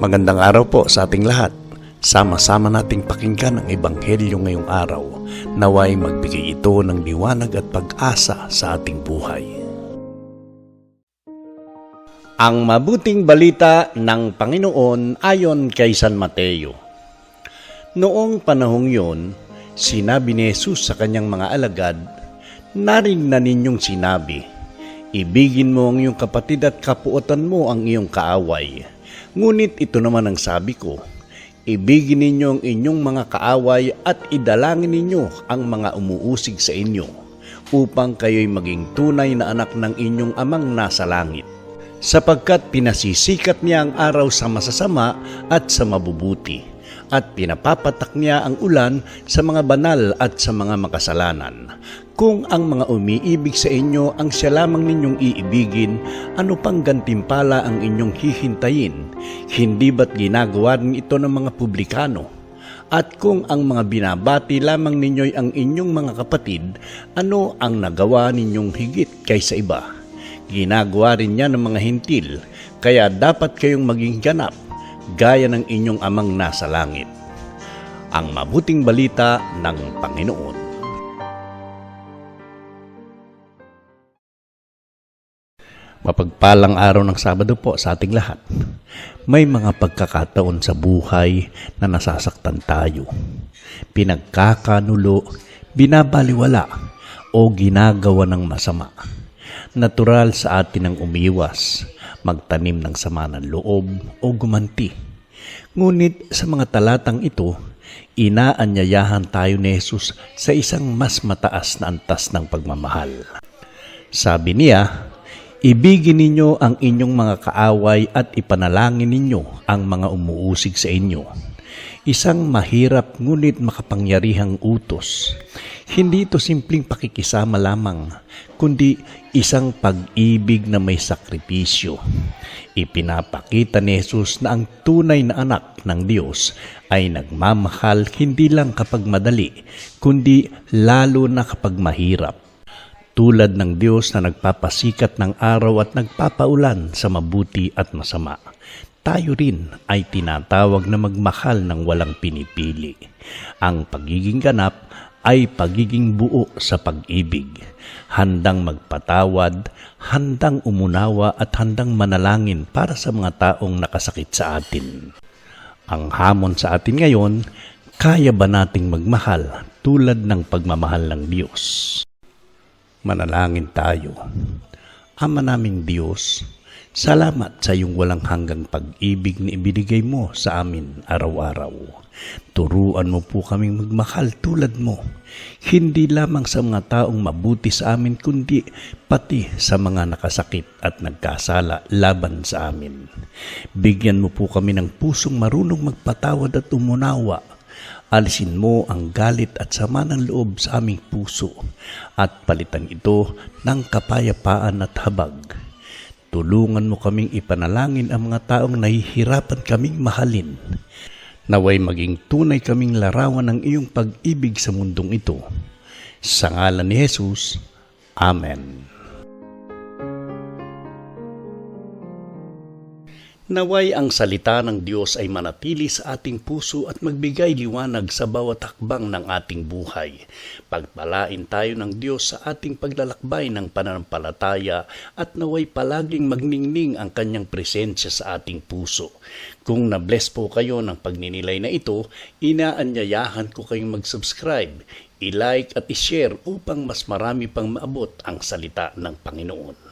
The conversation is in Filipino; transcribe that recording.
Magandang araw po sa ating lahat. Sama-sama nating pakinggan ang Ebanghelyo ngayong araw. Naway magbigay ito ng liwanag at pag-asa sa ating buhay. Ang mabuting balita ng Panginoon ayon kay San Mateo. Noong panahong yon, sinabi ni Jesus sa kanyang mga alagad, "Narinig na ninyong sinabi, ibigin mo ang iyong kapatid at kapuotan mo ang iyong kaaway. Ngunit ito naman ang sabi ko, ibigin ninyo ang inyong mga kaaway at idalangin ninyo ang mga umuusig sa inyo, upang kayo'y maging tunay na anak ng inyong amang nasa langit. Sapagkat pinasisikat niya ang araw sa masasama at sa mabubuti, at pinapapatak niya ang ulan sa mga banal at sa mga makasalanan. Kung ang mga umiibig sa inyo ang siya lamang ninyong iibigin, ano pang gantimpala ang inyong hihintayin? Hindi ba't ginagawa rin ito ng mga publikano? At kung ang mga binabati lamang ninyo'y ang inyong mga kapatid, ano ang nagawa ninyong higit kaysa iba? Ginagawa rin niya ng mga hintil, kaya dapat kayong maging ganap, gaya ng inyong amang nasa langit." Ang mabuting balita ng Panginoon. Mapagpalang araw ng Sabado po sa ating lahat. May mga pagkakataon sa buhay na nasasaktan tayo, pinagkakanulo, binabaliwala o ginagawa ng masama. Natural sa atin ang umiwas, magtanim ng sama ng loob o gumanti. Ngunit sa mga talatang ito, inaanyayahan tayo ni Jesus sa isang mas mataas na antas ng pagmamahal. Sabi niya, ibigin ninyo ang inyong mga kaaway at ipanalangin ninyo ang mga umuusig sa inyo. Isang mahirap ngunit makapangyarihang utos. Hindi ito simpleng pakikisama lamang, kundi isang pag-ibig na may sakripisyo. Ipinapakita ni Jesus na ang tunay na anak ng Diyos ay nagmamahal hindi lang kapag madali, kundi lalo na kapag mahirap. Tulad ng Diyos na nagpapasikat ng araw at nagpapaulan sa mabuti at masama, tayo rin ay tinatawag na magmahal ng walang pinipili. Ang pagiging ganap ay pagiging buo sa pag-ibig, handang magpatawad, handang umunawa at handang manalangin para sa mga taong nakasakit sa atin. Ang hamon sa atin ngayon, kaya ba nating magmahal tulad ng pagmamahal ng Diyos? Manalangin tayo. Ama naming Diyos, salamat sa iyong walang hanggang pag-ibig na ibinigay mo sa amin araw-araw. Turuan mo po kaming magmahal tulad mo, hindi lamang sa mga taong mabuti sa amin, kundi pati sa mga nakasakit at nagkasala laban sa amin. Bigyan mo po kami ng pusong marunong magpatawad at umunawa. Alisin mo ang galit at sama ng loob sa aming puso at palitan ito ng kapayapaan at habag. Tulungan mo kaming ipanalangin ang mga taong nahihirapan kaming mahalin. Naway maging tunay kaming larawan ng iyong pag-ibig sa mundong ito. Sa ngalan ni Jesus, Amen. Naway ang salita ng Diyos ay manatili sa ating puso at magbigay liwanag sa bawat hakbang ng ating buhay. Pagpalain tayo ng Diyos sa ating paglalakbay ng pananampalataya at naway palaging magningning ang kanyang presensya sa ating puso. Kung na-bless po kayo ng pagninilay na ito, inaanyayahan ko kayong mag-subscribe, i-like at i-share upang mas marami pang maabot ang salita ng Panginoon.